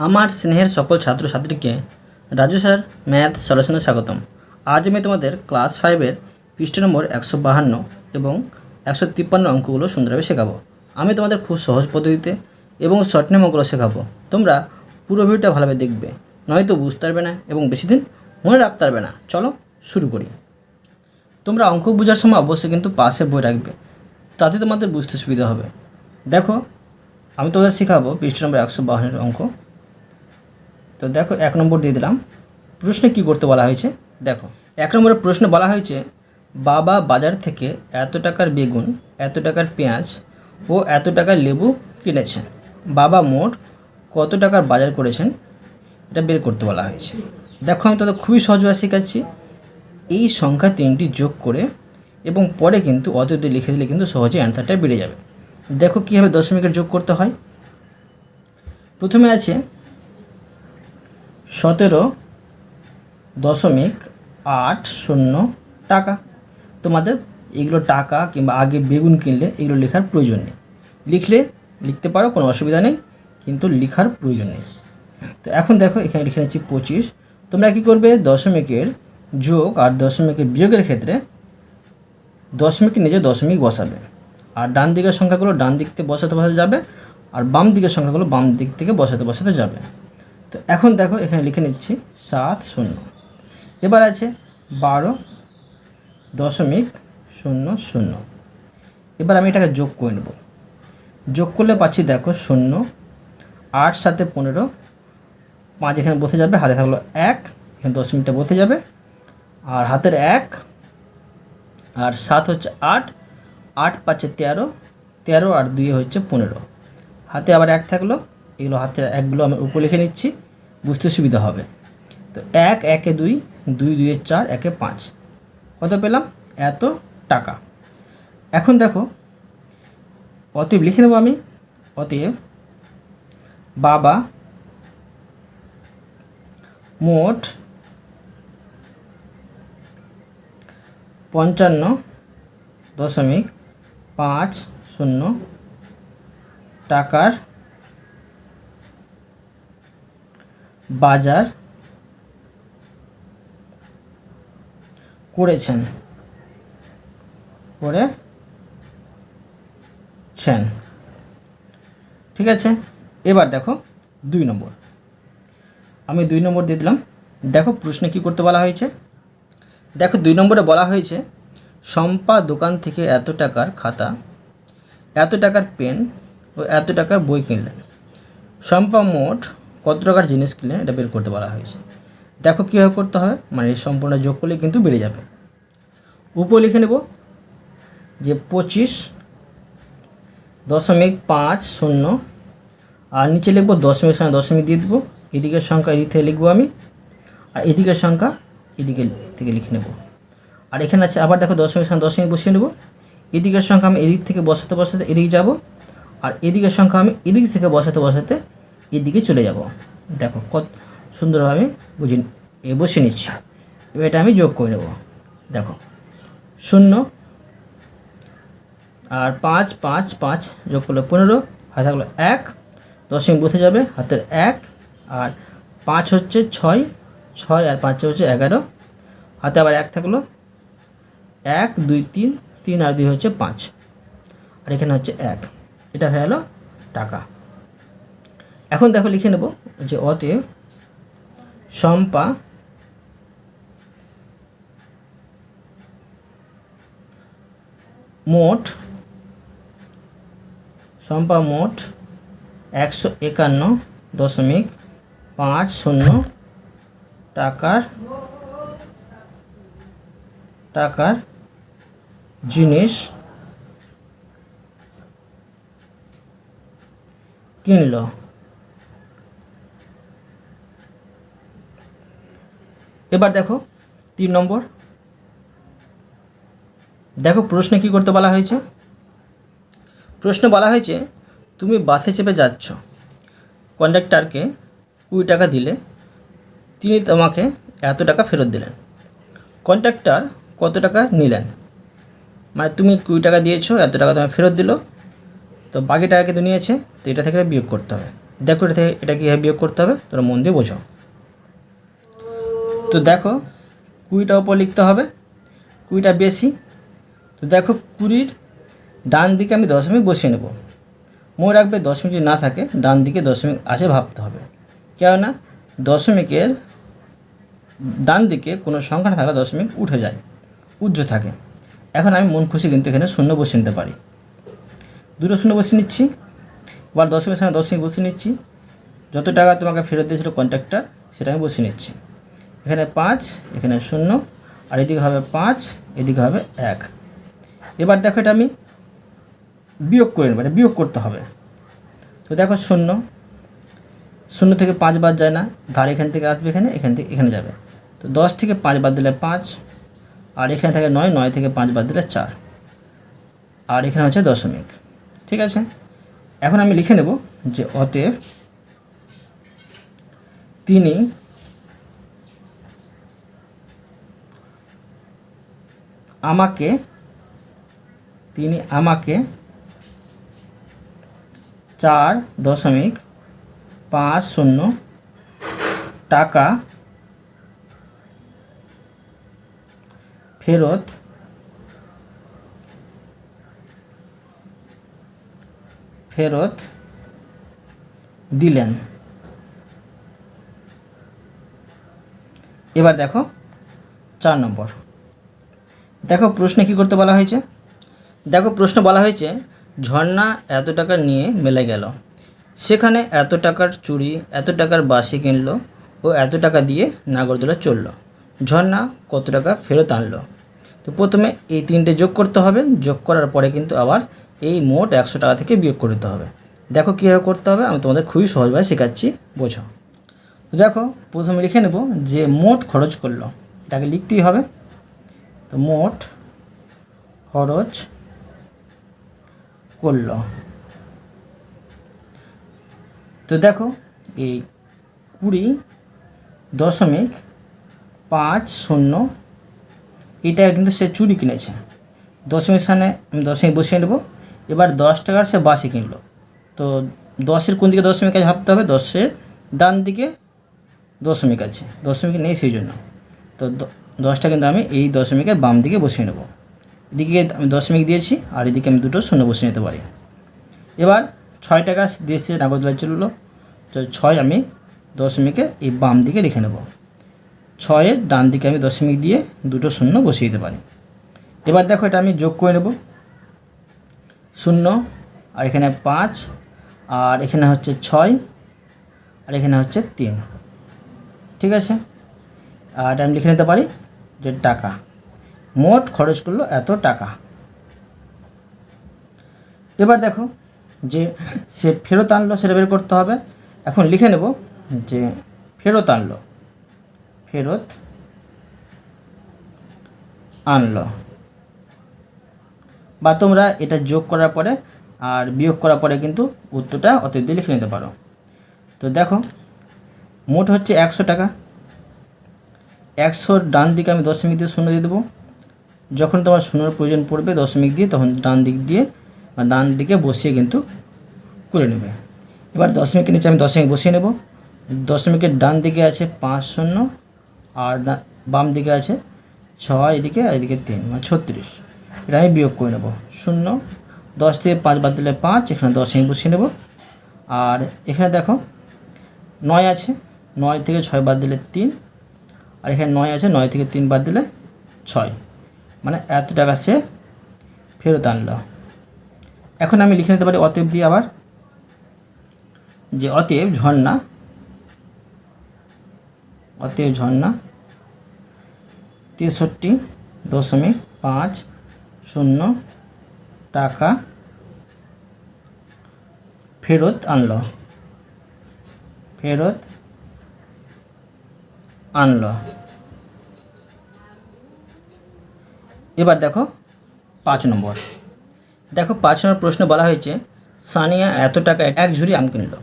আমার স্নেহের সকল ছাত্রছাত্রীকে রাজু স্যার ম্যাথ সলিউশনে স্বাগতম। আজ আমি তোমাদের ক্লাস 5-এর পৃষ্ঠা নম্বর 152 এবং 153 অঙ্কগুলো সুন্দরভাবে শেখাবো। আমি তোমাদের খুব সহজ পদ্ধতিতে এবং শর্ট নেম অঙ্কগুলো শেখাবো। তোমরা পুরো ভিডিওটা ভালোভাবে দেখবে, নয়তো বুঝতে পারবে না এবং বেশি দিন মনে রাখতে পারবে না। চলো শুরু করি। তোমরা অঙ্ক বোঝার সময় অবশ্যই কিন্তু পাশে বই রাখবে, তাতে তোমাদের বুঝতে সুবিধা হবে। দেখো, আমি তোমাদের শেখাবো পৃষ্ঠা নম্বর 152 অঙ্ক। তো দেখো, 1 নম্বর দিয়ে দিলাম। প্রশ্নে কী করতে বলা হয়েছে দেখো। 1 নম্বরের প্রশ্নে বলা হয়েছে, বাবা বাজার থেকে এত টাকার বেগুন, এত টাকার পেঁয়াজ ও এত টাকার লেবু কিনেছেন। বাবা মোট কত টাকার বাজার করেছেন, এটা বের করতে বলা হয়েছে। দেখো, আমি তাদের খুবই সহজভাবে শেখাচ্ছি। এই সংখ্যা তিনটি যোগ করে এবং পরে কিন্তু অতএব লিখে দিলে কিন্তু সহজে অ্যান্সারটা বেড়ে যাবে। দেখো কীভাবে দশমিকের যোগ করতে হয়। প্রথমে আছে 17.80 টাকা। তোমাদের এগুলো টাকা কিংবা আগে বেগুন কিনলে এগুলো লেখার প্রয়োজন নেই, লিখতে পারো, কোনো অসুবিধা নেই, কিন্তু লেখার প্রয়োজন নেই। তো এখন দেখো, এখানে লিখে নিচ্ছি 25। তোমরা কী করবে, দশমিকের যোগ আর দশমিকের বিয়োগের ক্ষেত্রে দশমিকের নিজে দশমিক বসাবে, আর ডান দিকের সংখ্যাগুলো ডান দিক থেকে বসাতে যাবে, আর বাম দিকের সংখ্যাগুলো বাম দিক থেকে বসাতে যাবে। তো এখন দেখো, এখানে লিখে নিচ্ছি 70। এবার আছে 12.00। এবার আমি এটাকে যোগ করে নেব। যোগ করলে পাচ্ছি দেখো 0, 8 7 15, 5 এখানে বসে যাবে, হাতে থাকলো 1, এখানে দশমিকটা বসে যাবে, আর হাতের 1 আর 7 হচ্ছে 8, 8 5 13, 13 আর 2 হচ্ছে 15, হাতে আবার 1 থাকলো। এগুলো হাতে 1গুলো আমি উপরে লিখে নিচ্ছি, বুঝতে সুবিধা হবে। তো 1 1 2, 2 2 4, 1 5, কত পেলাম, এত টাকা। এখন দেখো, অতএব লিখে নেব আমি। অতএব বাবা মোট 55.50 টাকার বাজার করেছেন। ঠিক আছে। এবার দেখো 2 নম্বর। আমি 2 নম্বর দিয়ে দিলাম। দেখো প্রশ্নে কী করতে বলা হয়েছে। দেখো 2 নম্বরে বলা হয়েছে, শম্পা দোকান থেকে এত টাকার খাতা, এত টাকার পেন ও এত টাকার বই কিনলেন। শম্পা মোট কত টাকার জিনিস কিনলেন, এটা বের করতে বলা হয়েছে। দেখো কীভাবে করতে হবে, মানে সম্পূর্ণ যোগ করলে কিন্তু বেড়ে যাবে। উপরে লিখে নেব যে 25.50, আর নিচে লিখবো দশমিক সঙ্গে দশমিক দিয়ে দেবো। এদিকের সংখ্যা এদিক থেকে লিখবো আমি, আর এদিকের সংখ্যা এদিকে থেকে লিখে নেব। আর এখানে আছে আবার দেখো দশমিক সঙ্গে দশমিক বসিয়ে নেব। এদিকের সংখ্যা আমি এদিক থেকে বসাতে এদিকে যাব, আর এদিকের সংখ্যা আমি এদিক থেকে বসাতে এদিকে চলে যাব। দেখো কত সুন্দরভাবে বসিয়ে নিচ্ছি। এবার এটা আমি যোগ করে নেব। দেখো 0 আর 5 5 5 যোগ করলে 15, হাতে থাকলো 1, দশমিক বসে যাবে, হাতের 1 আর 5 হচ্ছে 6, 6 আর 5 হচ্ছে 11, হাতে আবার 1 থাকলো, 1 2 3, 3 আর 2 হচ্ছে 5, আর এখানে হচ্ছে 1। এটা হয়ে গেল টাকা। এখন দেখো লিখে নেব যে অতএব শম্পা মোট 151.50 টাকার জিনিস কিনল। এবার দেখো 3 নম্বর। দেখো প্রশ্নে কী করতে বলা হয়েছে। প্রশ্ন বলা হয়েছে, তুমি বাসে চেপে যাচ্ছ, কন্ডাক্টরকে 20 টাকা দিলে, তিনি তোমাকে এত টাকা ফেরত দিলেন। কন্ডাক্টর কত টাকা নিলেন, মানে তুমি 20 টাকা দিয়েছো, এত টাকা তোমায় ফেরত দিল, তো বাকি টাকা কিন্তু নিয়েছে, তো এটা থেকে বিয়োগ করতে হবে। দেখো এটা কীভাবে বিয়োগ করতে হবে তোমরা মন দিয়ে বোঝো। তো দেখো 20টা উপর লিখতে হবে, 20টা বেশি। তো দেখো 20-র ডান দিকে আমি দশমিক বসিয়ে নেব। মনে রাখবে দশমিক যদি না থাকে ডান দিকে দশমিক আছে ভাবতে হবে, কেননা দশমিকের ডান দিকে কোনো সংখ্যা না থাকলে দশমিক উঠে যায়, উজ্জ্ব থাকে। এখন আমি মন খুশি কিন্তু এখানে শূন্য বসিয়ে নিতে পারি। 2টো শূন্য বসিয়ে নিচ্ছি, এবার দশমিকের সামনে দশমিক বসিয়ে নিচ্ছি। যত টাকা তোমাকে ফেরত দিয়েছিল কন্ট্রাক্টর সেটা আমি বসিয়ে নিচ্ছি। এখানে 5, এখানে 0, আর এদিকে হবে 5, এদিকে হবে 1। এবার দেখো এটা আমি বিয়োগ করে নেব, এটা বিয়োগ করতে হবে। তো দেখো 0 থেকে 5 বাদ যায় না, ধার এখান থেকে আসবে এখান থেকে এখানে যাবে। তো 10 থেকে 5 বাদ দিলে 5, আর এখানে থাকে 9 থেকে 5 বাদ দিলে 4, আর এখানে হচ্ছে দশমিক। ঠিক আছে, এখন আমি লিখে নেব যে অতএব তিনি আমাকে 4.50 টাকা ফেরত দিলেন। এবার দেখো 4 নম্বর। দেখো প্রশ্নে কী করতে বলা হয়েছে। দেখো প্রশ্ন বলা হয়েছে ঝর্ণা এত টাকা নিয়ে মেলে গেল, সেখানে এত টাকার চুড়ি এত টাকার বাসি কিনলো ও এত টাকা দিয়ে নাগরদোলা চলল, ঝর্ণা কত টাকা ফেরত আনলো। তো প্রথমে এই 3টে যোগ করতে হবে, যোগ করার পরে কিন্তু আবার এই মোট 100 টাকা থেকে বিয়োগ করতে হবে। দেখো কীভাবে করতে হবে আমি তোমাদের খুবই সহজভাবে শেখাচ্ছি, বোঝো। তো দেখো প্রথমে লিখে নেব যে মোট খরচ করলো, এটাকে লিখতেই হবে। তো মোট খরচ করলো। তো দেখো এই 20.50 এটা কিন্তু সে চুড়ি কিনেছে, দশমিক স্থানে আমি দশমিক বসিয়ে নেব। এবার 10 টাকার সে বাসি কিনলো। তো 10-এর কোন দিকে দশমিক আছে ভাবতে হবে, 10-এর ডান দিকে দশমিক আছে, দশমিক নেই সেই জন্য। তো 10টা কিন্তু আমি এই দশমিকের বাম দিকে বসিয়ে নেব। এদিকে আমি দশমিক দিয়েছি আর এদিকে আমি 2টো শূন্য বসিয়ে নিতে পারি। এবার 6 টাকা দিয়েছে নাগরদোলা চললো, তো 6 আমি দশমিকের এই বাম দিকে লিখে নেব। 6-এর ডান দিকে আমি দশমিক দিয়ে 2টো শূন্য বসিয়ে দিতে পারি। এবার দেখো এটা আমি যোগ করে নেব, 0 আর এখানে 5 আর এখানে হচ্ছে 6 আর এখানে হচ্ছে 3। ঠিক আছে, আর আমি লিখে নিতে পারি যে টাকা মোট খরচ করলো এত টাকা। এবার দেখো যে সে ফেরত আনলো সেটা বের করতে হবে। এখন লিখে নেব যে ফেরত আনলো, বা তোমরা এটা যোগ করার পরে আর বিয়োগ করার পরে কিন্তু উত্তরটা অতএব দিয়ে লিখে নিতে পারো। তো দেখো মোট হচ্ছে 100 টাকা, 100 ডান দিকে আমি দশমিক দিয়ে শূন্য দিয়ে দেবো। যখন তোমার শূন্যর প্রয়োজন পড়বে দশমিক দিয়ে, তখন ডান দিকে বসিয়ে কিন্তু করে নেবে। এবার দশমিকের নিচে আমি দশমিক বসিয়ে নেব। দশমিকের ডান দিকে আছে 50 আর বাম দিকে আছে 6, এদিকে আর এদিকে 3, মানে 36। এটা আমি বিয়োগ করে নেব। 0, 10 থেকে 5 বাদ দিলে 5, এখানে দশমিক বসিয়ে নেব। আর এখানে দেখো 9 আছে, 9 থেকে 6 বাদ দিলে 3, আর এখানে 9 আছে, 9 থেকে 3 বাদ দিলে 6, মানে এত টাকা সে ফেরত আনলো। এখন আমি লিখে নিতে পারি অতএব দিয়ে আবার যে অতএব ঝর্ণা 63.50 টাকা ফেরত আনলো। এবার দেখো 5 নম্বর। দেখো 5 নম্বর প্রশ্ন বলা হয়েছে সানিয়া এত টাকায় 1 ঝুড়ি আম কিনলো,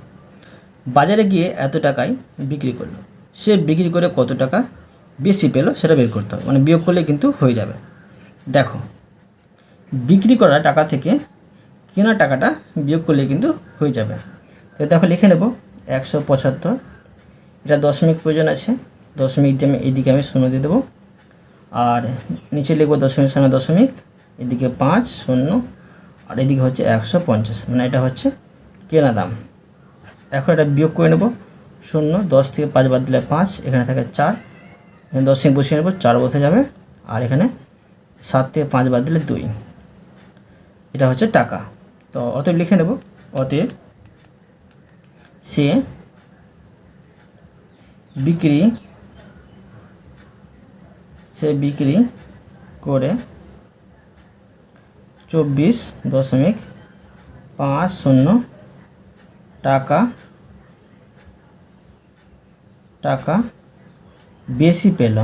বাজারে গিয়ে এত টাকায় বিক্রি করলো, সে বিক্রি করে কত টাকা বেশি পেলো সেটা বের করতে হবে, মানে বিয়োগ করলে কিন্তু হয়ে যাবে। দেখো বিক্রি করা টাকা থেকে কেনা টাকাটা বিয়োগ করলে কিন্তু হয়ে যাবে। তো দেখো লিখে নেব 175। এটা দশমিক প্রয়োজন আছে, দশমিক দিয়ে আমি এদিকে আমি 0 দিয়ে দেবো, আর নিচে লিখবো দশমিক সামনে দশমিক, এদিকে 5 0, আর এদিকে হচ্ছে 150, মানে এটা হচ্ছে কেনা দাম। এখন এটা বিয়োগ করে নেব। 0, 10 থেকে 5 বাদ দিলে 5, এখানে থাকে 4, এখানে দশমিক বসিয়ে নেব, 4 বসে যাবে, আর এখানে 7 থেকে 5 বাদ দিলে 2, এটা হচ্ছে টাকা। তো অতএব লিখে নেব, অতএব সে বিক্রি করে 24.50 টাকা বেশি পেল।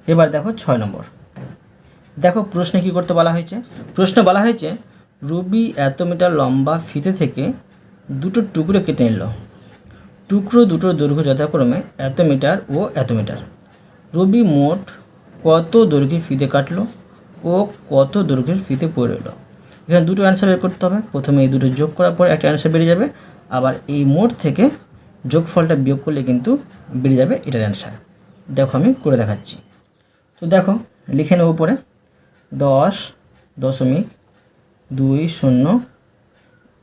এবার দেখো 6 নম্বর। দেখো প্রশ্নে কি করতে বলা হয়েছে। প্রশ্নে বলা হয়েছে রবি এত মিটার লম্বা ফিতে থেকে দুটো টুকরো কেটে নিল। টুকরো দুটোর দৈর্ঘ্য যথাক্রমে এত মিটার ও এত মিটার। রবি মোট কত দৈর্ঘ্যের ফিতে কাটলো ও কত দৈর্ঘ্যের ফিতে পড়ে এলো। এখানে দুটো অ্যান্সার বের করতে হবে। প্রথমে এই দুটো যোগ করার পর একটা অ্যান্সার বেরিয়ে যাবে, আবার এই মোট থেকে যোগফলটা বিয়োগ করলে কিন্তু বেরিয়ে যাবে এটার অ্যান্সার। দেখো আমি করে দেখাচ্ছি। তো দেখো লিখে নেব উপরে 10.20,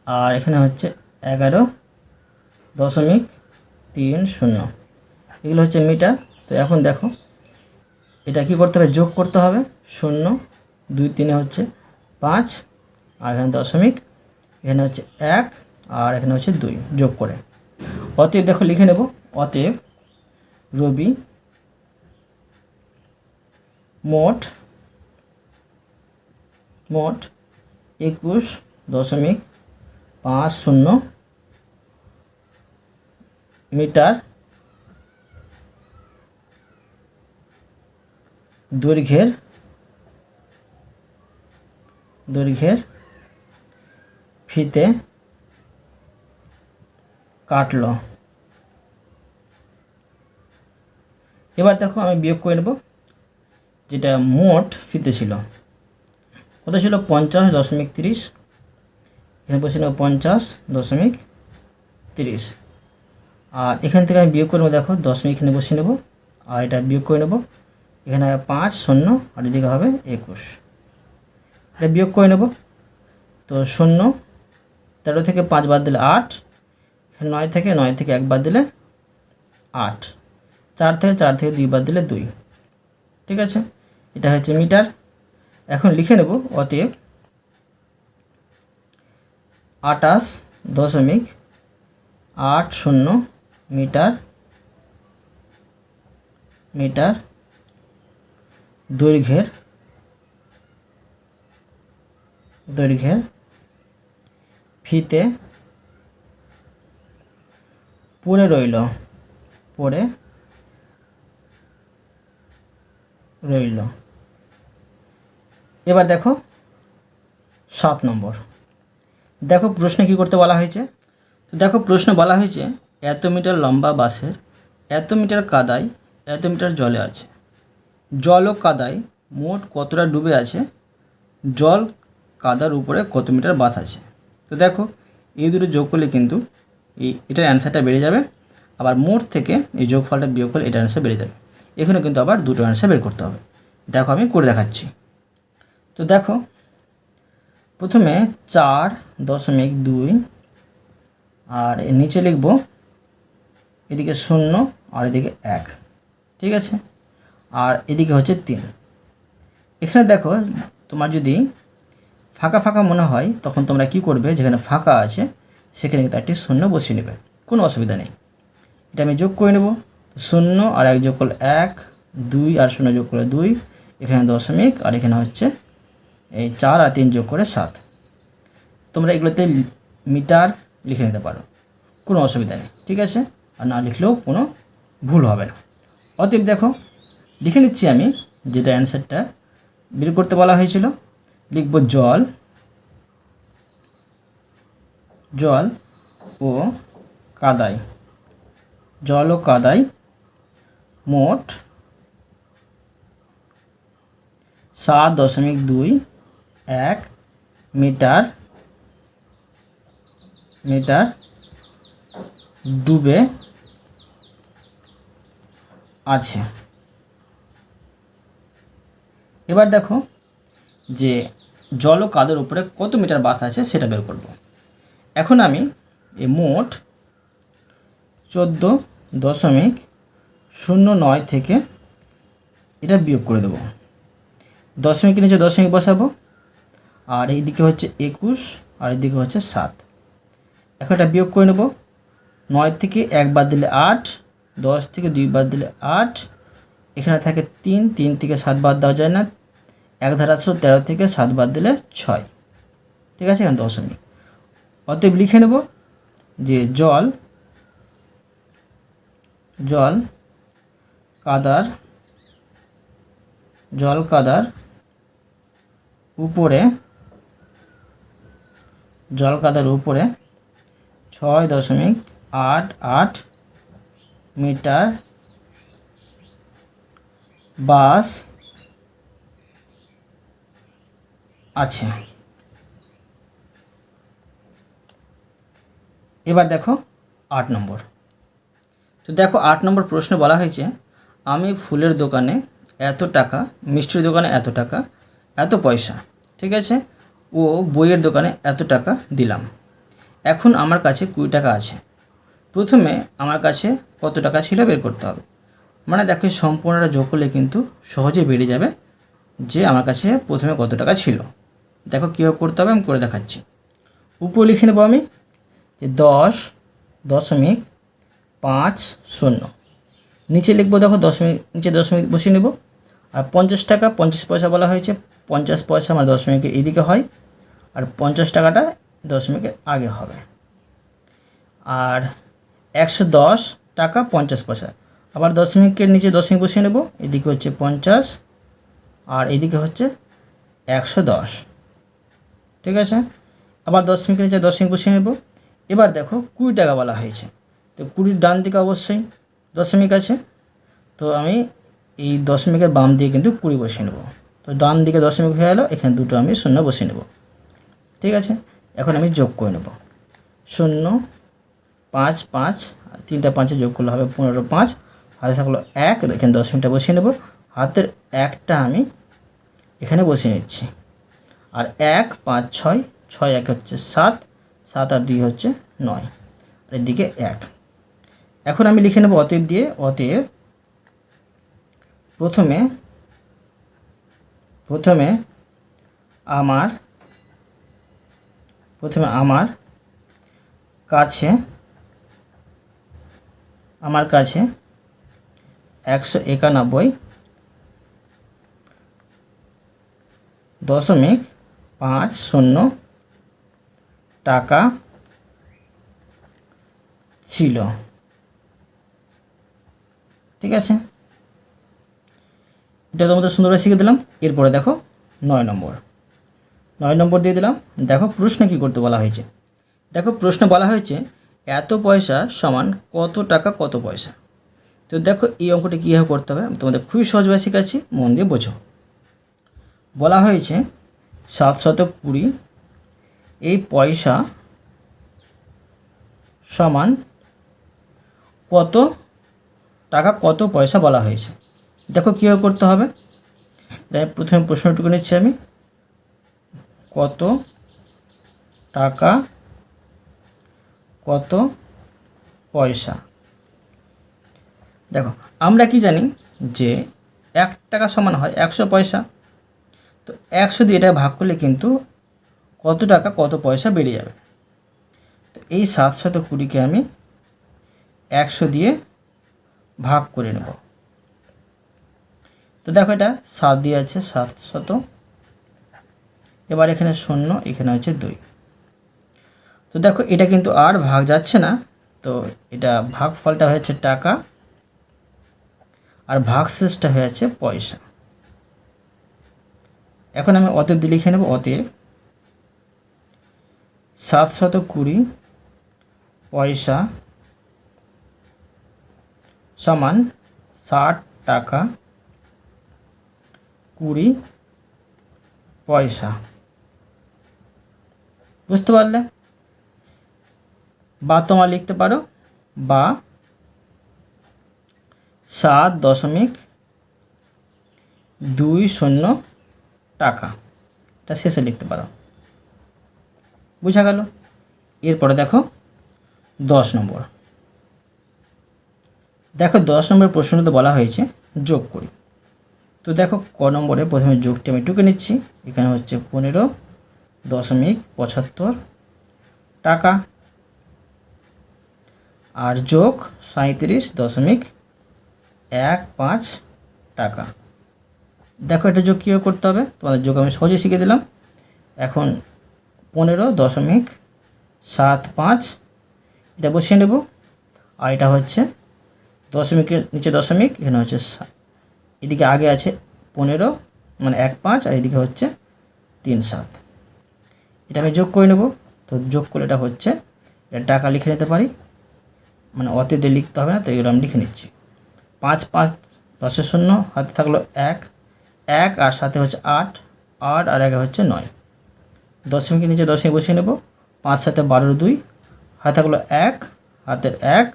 আর এখানে হচ্ছে 11.30, এগুলো হচ্ছে মিটার। তো এখন দেখো এটা কি করতে হবে, যোগ করতে হবে। 0 2 3 হচ্ছে 5, আর এখানে দশমিক, এখানে হচ্ছে 1, আর এখানে হচ্ছে 2, যোগ করে। অতএব দেখো লিখে নেব, অতএব রবি মোট 21.50 মিটার দৈর্ঘ্যের ফিতে কাটল। এবার দেখো আমি বিয়োগ করে নেব, যেটা মোট ফিতে ছিল কত ছিল 50.30, এখানে বসে নেব 50.30, আর এখান থেকে আমি বিয়োগ করবো। দেখো দশমিক এখানে বসিয়ে নেব, আর এটা বিয়োগ করে নেব। এখানে 5 0, আর এদিকে হবে 21, এটা বিয়োগ করে নেব। তো 0, 13 থেকে 5 বাদ দিলে 8, এখানে 9 থেকে 1 বাদ দিলে 8, 4 থেকে 2 বাদ দিলে 2, ঠিক আছে। এটা হচ্ছে মিটার। এখন লিখে নেব, অতএব 28.80 মিটার দৈর্ঘ্যের ফিতে পড়ে রইল। এবার দেখো 7 নম্বর। দেখো প্রশ্নে কি করতে বলা হয়েছে। তো দেখো প্রশ্নে বলা হয়েছে এত মিটার লম্বা বাসের এত মিটার কাদায় এত মিটার জলে আছে। জল ও কাদায় মোট কতটা ডুবে আছে, জল কাদার উপরে কত মিটার বাস আছে। তো দেখো এই দুটো যোগ করলে কিন্তু এটার অ্যান্সারটা বেড়ে যাবে, আবার মোট থেকে এই যোগফলটা বিয়োগ করলে এটার অ্যান্সার বেড়ে যাবে। এখানে কিন্তু আবার দুটো অ্যান্সার বের করতে হবে। দেখো আমি করে দেখাচ্ছি। তো দেখো প্রথমে 4.2, আর এর নিচে লিখব এদিকে 0, আর এদিকে 1, ঠিক আছে, আর এদিকে হচ্ছে 3। এখানে দেখো তোমার যদি ফাঁকা ফাঁকা মনে হয় তখন তোমরা কি করবে, যেখানে ফাঁকা আছে সেখানে কিন্তু একটি 0 বসিয়ে নেবে, কোনো অসুবিধা নেই। এটা আমি যোগ করে নেব। 0 আর 1 যোগ করলে 1, 2 আর 0 যোগ করলে 2, এখানে দশমিক, আর এখানে হচ্ছে এই 4 আর 3 যোগ করে 7। তোমরা এগুলোতে মিটার লিখে নিতে পারো, কোনো অসুবিধা নেই, ঠিক আছে, আর না লিখলেও কোনো ভুল হবে না। অতএব দেখো লিখে নিচ্ছি আমি, যেটা অ্যান্সারটা বের করতে বলা হয়েছিল। লিখব জল ও কাদায় মোট 7.21 মিটার ডুবে আছে। এবার দেখো যে জল ও কাদের উপরে কত মিটার বাঁধ আছে সেটা বের করব। এখন আমি এই মোট 14.09 থেকে এটা বিয়োগ করে দেবো। দশমিকের নিচে দশমিক বসাবো, আর এইদিকে হচ্ছে 21 আর এইদিকে হচ্ছে 7। এখন এটা বিয়োগ করে নেব। 9 থেকে 1 বাদ দিলে 8, 10 থেকে 2 বাদ দিলে 8, এখানে থাকে 3, 3 থেকে 7 বাদ দেওয়া যায় না, এক ধারা ছিল 13 থেকে 7 বাদ দিলে 6। ঠিক আছে, এখানে দশমিক। অতএব লিখে নেব যে জল কাদার উপরে 6.88 মিটার বাস আছে। এবার দেখো 8 নম্বর। তো দেখো 8 নম্বর প্রশ্নে বলা হয়েছে আমি ফুলের দোকানে এত টাকা, মিষ্টির দোকানে এত টাকা, এত পয়সা, ঠিক আছে, ও বইয়ের দোকানে এত টাকা দিলাম। এখন আমার কাছে 20 টাকা আছে। প্রথমে আমার কাছে কত টাকা ছিল বের করতে হবে। মানে দেখো সম্পূর্ণটা যোগ করলে কিন্তু সহজে বেরিয়ে যাবে যে আমার কাছে প্রথমে কত টাকা ছিল। দেখো কীভাবে করতে হবে আমি করে দেখাচ্ছি। উপরে লিখে নেব আমি যে 10.50, নিচে লিখবো, দেখো নিচে দশমিক বসিয়ে নেব। আর 50 টাকা 50 পয়সা বলা হয়েছে, 50 পয়সা আমার দশমিকের এদিকে হয়, আর 50 টাকাটা দশমিকের আগে হবে। আর 110 টাকা 50 পয়সা, আবার দশমিকের নিচে দশমিক বসিয়ে নেব। এদিকে হচ্ছে 50 আর এদিকে হচ্ছে 110। ঠিক আছে, আবার দশমিকের নিচে দশমিক বসিয়ে নেব। এবার দেখো 20 টাকা বলা হয়েছে, তো 20 ডান দিকে অবশ্যই দশমিক আছে, তো আমি এই দশমিকের বাম দিয়ে কিন্তু 20 বসিয়ে নেব। তো ডান দিকে দশমিক হয়ে গেল, এখানে দুটো আমি শূন্য বসিয়ে নেব। ঠিক আছে, এখন আমি যোগ করে নেব। 0, 5, 5, 3টা 5 যোগ করলে হবে 15, 5 হাতে থাকলো 1, এখানে দশমিকটা বসিয়ে নেব। হাতের 1টা আমি এখানে বসিয়ে নিচ্ছি। আর 1, 5, 6, 6 1 হচ্ছে 7, 7 আর 2 হচ্ছে 9, আর এদিকে 1। এখন আমি লিখে নেব অতএব দিয়ে, অতএব প্রথমে আমার কাছে 191.50 টাকা ছিল। ঠিক আছে, এটা তোমাদের সুন্দরভাবে শিখে দিলাম। এরপরে দেখো 9 নম্বর দিয়ে দিলাম। দেখো প্রশ্নে কী করতে বলা হয়েছে। দেখো প্রশ্নে বলা হয়েছে এত পয়সা সমান কত টাকা কত পয়সা। তো দেখো এই অঙ্কটি কীভাবে করতে হবে আমি তোমাদের খুবই সহজভাবে শেখাচ্ছি, মন দিয়ে বোঝো। বলা হয়েছে 720 এই পয়সা সমান কত টাকা কত পয়সা বলা হয়েছে। দেখো কীভাবে করতে হবে। প্রথমে প্রশ্নটুকু নিচ্ছি আমি, কত টাকা কত পয়সা। দেখো আমরা কি জানি যে 1 টাকা সমান হয় 100 পয়সা। তো 100 দিয়ে এটা ভাগ করলে কিন্তু কত টাকা কত পয়সা বেরিয়ে যাবে। তো এই 720কে আমি 100 দিয়ে ভাগ করে নেব। তো দেখো এটা 7 দিয়ে আছে 700, এবার এখানে 0, এখানে হচ্ছে 2। তো দেখো এটা কিন্তু আর ভাগ যাচ্ছে না, তো এটা ভাগফলটা হয়েছে টাকা আর ভাগশেষটা হয়েছে পয়সা। এখন আমি অতএব দিয়ে লিখে নেব, অতএব 720 পয়সা সমান 60 টাকা 20 পয়সা। বুঝতে পারলে? বা তোমরা লিখতে পারো বা 7.20 টাকা, এটা শেষে লিখতে পারো। বুঝা গেল? এরপরে দেখো 10 নম্বর। দেখো 10 নম্বর প্রশ্নতে বলা হয়েছে যোগ করি। তো দেখো ক নম্বরে প্রথমে যোগটি আমি টুকে নিচ্ছি। এখানে হচ্ছে 15.75 টাকা আর যোগ 37.15 টাকা। দেখো এটা যোগ কীভাবে করতে হবে, তোমাদের যোগ আমি সহজে শিখে দিলাম। এখন 15.75 এটা বসিয়ে নেব। আর এটা হচ্ছে দশমিকের নিচে দশমিক, এখানে হচ্ছে এদিকে আগে আছে 15 মানে 15 আর এদিকে হচ্ছে 37। এটা আমি যোগ করে নেব। তো যোগ করলে এটা হচ্ছে, এটা টাকা লিখে নিতে পারি, মানে অতীতে লিখতে হবে না, তো এগুলো আমি লিখে নিচ্ছি। 5 5 10 শূন্য, হাতে থাকলো 1 1 আর সাথে হচ্ছে 8 8 আর 1 হচ্ছে 9। দশমিকের নিচে দশমিক বসিয়ে নেব। 5 7 12 2, হাতে থাকলো 1 হাতের 1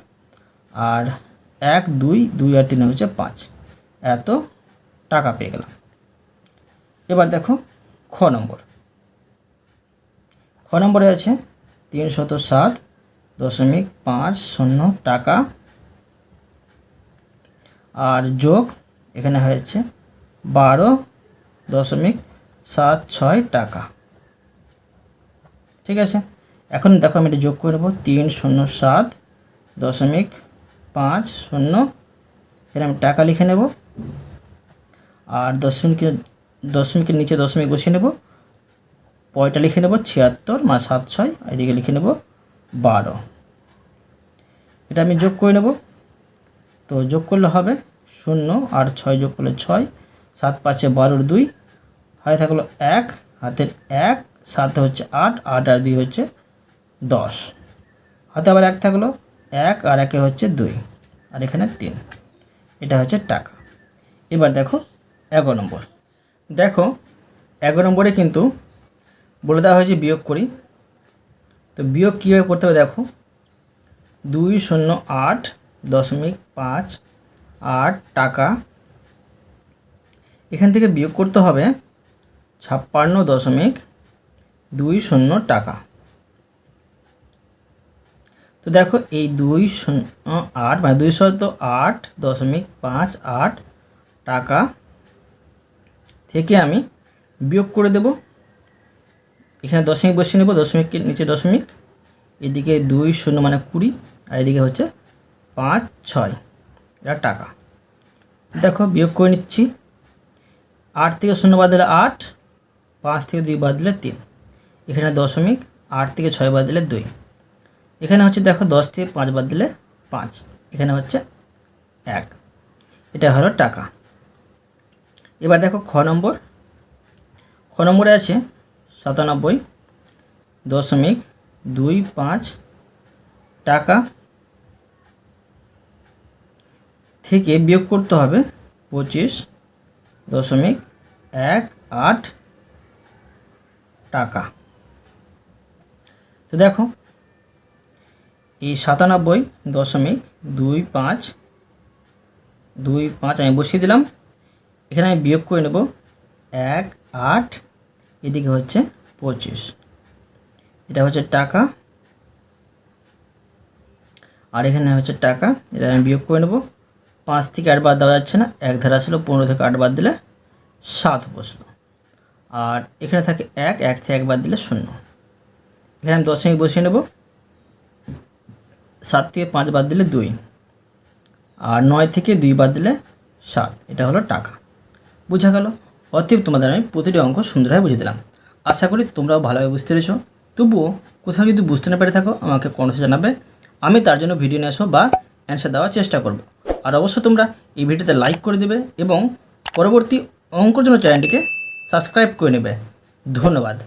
আর 1 2 2 আর 3 হচ্ছে 5। এত টাকা পেয়ে গেলাম। এবার দেখো খ নম্বর। খ নম্বরে আছে 307.50 টাকা আর যোগ এখানে হয়েছে 12.76 টাকা। ঠিক আছে, এখন দেখো আমি এটা যোগ করে নেব। 307.50, এখানে আমি টাকা লিখে নেব আর দশমিকের নিচে দশমিক বসিয়ে নেব। পয়টা লিখে নেব 76 মানে 7 6, এদিকে লিখে নেব 12। এটা আমি যোগ করে নেব। তো যোগ করলে হবে 0 আর 6 যোগ করলে 6, 7 5 12 2, হাতে থাকলো 1 হাতের 1 সাথে হচ্ছে 8 8 আর 2 হচ্ছে 10, হাতে আবার 1 থাকলো 1 আর 1 হচ্ছে 2 আর এখানে 3। এটা হচ্ছে টাকা। এবার দেখো 11 নম্বর। দেখো 11 নম্বরে কিন্তু বলে দেওয়া হয়েছে বিয়োগ করি। তো বিয়োগ কীভাবে করতে হবে দেখো, 208.58 টাকা, এখান থেকে বিয়োগ করতে হবে 56.20 টাকা। তো দেখো এই 208 মানে 208.58 টাকা থেকে আমি বিয়োগ করে দেব। এখানে দশমিক বসিয়ে নেব, দশমিকের নিচে দশমিক, এদিকে 20 মানে 20 আর এদিকে হচ্ছে 5 6, এটা টাকা। দেখো বিয়োগ করে নিচ্ছি। 8 থেকে 0 বাদ দিলে 8, 5 থেকে 2 বাদ দিলে 3, এখানে দশমিক, 8 থেকে 6 বাদ দিলে 2, এখানে হচ্ছে দেখো 10 থেকে 5 বাদ দিলে 5, এখানে হচ্ছে 1। এটা হলো টাকা। এবার দেখো খ নম্বর। খ নম্বরে আছে 97.25 টাকা থেকে বিয়োগ করতে হবে 25.18 টাকা। তো দেখো এই 97.25 আমি বসিয়ে দিলাম। এখানে আমি বিয়োগ করে নেব 1 8, এদিকে হচ্ছে 25, এটা হচ্ছে টাকা আর এখানে হচ্ছে টাকা। এটা আমি বিয়োগ করে নেব। 5 থেকে 8 বাদ দেওয়া যাচ্ছে না, 1 ধারা ছিল, 15 থেকে 8 বাদ দিলে 7 বসলো। আর এখানে থাকে 1 1 থেকে 1 বাদ দিলে 0, এখানে আমি দশমিক বসিয়ে নেব। 7 থেকে 5 বাদ দিলে 2 আর 9 থেকে 2 বাদ দিলে 7, এটা হলো টাকা। বোঝা গেল? অতএব তোমাদের আমি প্রতিটি অঙ্ক সুন্দরভাবে বুঝিয়ে দিলাম। আশা করি তোমরাও ভালোভাবে বুঝতে পেরেছো। তবুও কোথাও যদি বুঝতে না পেরে থাকো আমাকে কমেন্টে জানাবে, আমি তার জন্য ভিডিও নিয়ে আসো বা অ্যান্সার দেওয়ার চেষ্টা করব। আর অবশ্যই তোমরা এই ভিডিওতে লাইক করে দেবে এবং পরবর্তী অঙ্কর জন্য চ্যানেলটিকে সাবস্ক্রাইব করে নেবে। ধন্যবাদ।